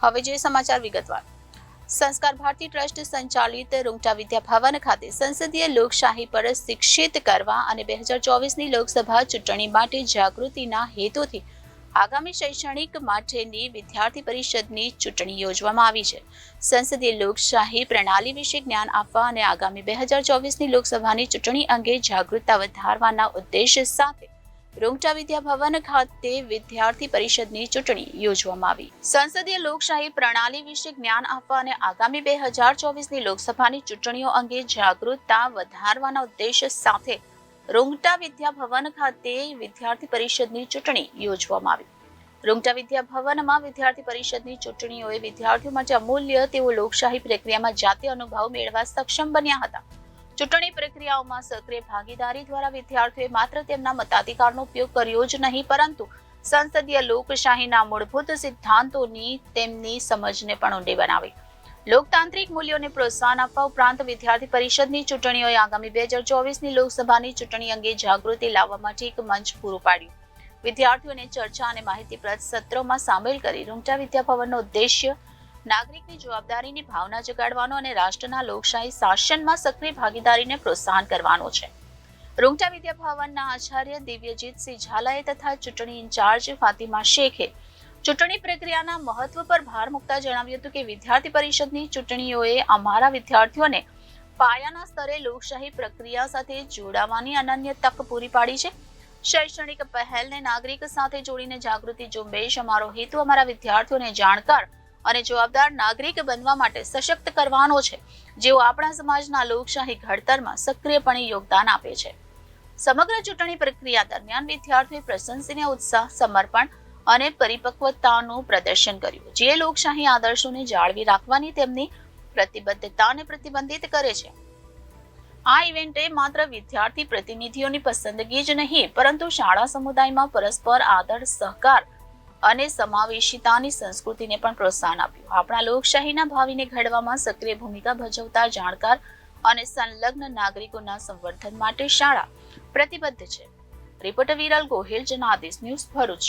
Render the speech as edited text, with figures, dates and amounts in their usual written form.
હવે જે સમાચાર વિગતવાર સંસ્કાર ભારતી ટ્રસ્ટ સંચાલિત રૂંગટા વિદ્યા ભવન ખાતે સંસદીય લોકશાહી પર શિક્ષિત કરવા અને 2024ની લોકસભા ચૂંટણી માટે જાગૃતિના હેતુથી આગામી શૈક્ષણિક માટેની વિદ્યાર્થી પરિષદની ચૂંટણી યોજવામાં આવી છે. સંસદીય લોકશાહી પ્રણાલી વિશે જ્ઞાન આપવા અને આગામી 2024ની લોકસભાની ચૂંટણી અંગે જાગૃતતા વધારવાના ઉદ્દેશ્ય સાથે રૂંગટા વિદ્યા ભવન ખાતે વિદ્યાર્થી પરિષદની ચૂંટણી યોજવામાં આવી. સંસદીય લોકશાહી પ્રણાલી વિશે જ્ઞાન આપવા અને આગામી 2024ની લોકસભાની ચૂંટણીઓ અંગે જાગૃતતા વધારવાના ઉદ્દેશ્ય સાથે રૂંગટા વિદ્યા ભવન ખાતે વિદ્યાર્થી પરિષદની ચૂંટણી યોજવામાં આવી. રૂંગટા વિદ્યા ભવનમાં વિદ્યાર્થી પરિષદની ચૂંટણીઓએ વિદ્યાર્થીઓ માટે અમૂલ્ય તેઓ લોકશાહી પ્રક્રિયામાં જાતે અનુભવ મેળવવા સક્ષમ બન્યા હતા. ચૂંટણી પ્રક્રિયાઓમાં સક્રિય ભાગીદારી દ્વારા વિદ્યાર્થીઓએ માત્ર તેમના મતાધિકારનો ઉપયોગ કર્યો જ નહીં, પરંતુ સંસદીય લોકશાહીના મૂળભૂત સિદ્ધાંતોની તેમની સમજને પણ ઊંડી બનાવી. લોકતાંત્રિક મૂલ્યોને પ્રોત્સાહન આપવા ઉપરાંત વિદ્યાર્થી પરિષદની ચૂંટણીઓએ આગામી 2024ની લોકસભાની ચૂંટણી અંગે જાગૃતિ લાવવા માટે એક મંચ પૂરું પાડ્યું. વિદ્યાર્થીઓને ચર્ચા અને માહિતીપ્રદ સત્રોમાં સામેલ કરી રૂંગટા વિદ્યા ભવનનો ઉદ્દેશ્ય નાગરિકની જવાબદારીની ભાવના જગાડવાનો અને રાષ્ટ્રના લોકશાહી શાસનમાં સક્રિય ભાગીદારીને પ્રોત્સાહન કરવાનો છે. રૂંગટા વિદ્યા ભવનના આચાર્ય દિવ્યજીતસિંહ ઝાલાએ તથા ચૂંટણી ઇન્ચાર્જ ફાતિમા શેખે ચૂંટણી પ્રક્રિયાના મહત્વ પર ભાર મૂકતા જણાવ્યું હતું કે વિદ્યાર્થી પરિષદની ચૂંટણીઓએ અમારા વિદ્યાર્થીઓને પાયાના સ્તરે લોકશાહી પ્રક્રિયા સાથે જોડાવાની અનન્ય તક પૂરી પાડી છે. શૈક્ષણિક પહેલને નાગરિક સાથે જોડીને જાગૃતિ ઝુંબેશ અમારો હેતુ અમારા વિદ્યાર્થીઓને જાણકાર અને જવાબદાર નાગરિક બનવા માટે સશક્ત કરવાનો છે, જેઓ આપણા સમાજના લોકશાહી ઘડતરમાં સક્રિયપણે યોગદાન આપે છે. સમગ્ર ચૂંટણી પ્રક્રિયા દરમિયાન વિદ્યાર્થીઓએ પ્રશંસનીય ઉત્સાહ, સમર્પણ અને પરિપક્વતાનું પ્રદર્શન કર્યું, જે લોકશાહી આદર્શોને જાળવી રાખવાની તેમની પ્રતિબદ્ધતાને પ્રતિબંધિત કરે છે. આ ઇવેન્ટે માત્ર વિદ્યાર્થી પ્રતિનિધિઓની પસંદગી જ નહીં, પરંતુ શાળા સમુદાયમાં પરસ્પર આદર, સહકાર અને સમાવેશિતાની સંસ્કૃતિને પણ પ્રોત્સાહન આપ્યું. આપણા લોકશાહીના ભાવિને ઘડવામાં સક્રિય ભૂમિકા ભજવતા જાણકાર અને સંલગ્ન નાગરિકોના સંવર્ધન માટે શાળા પ્રતિબદ્ધ છે. Reporter Viral Gohil, Janadesh news, Bharuch.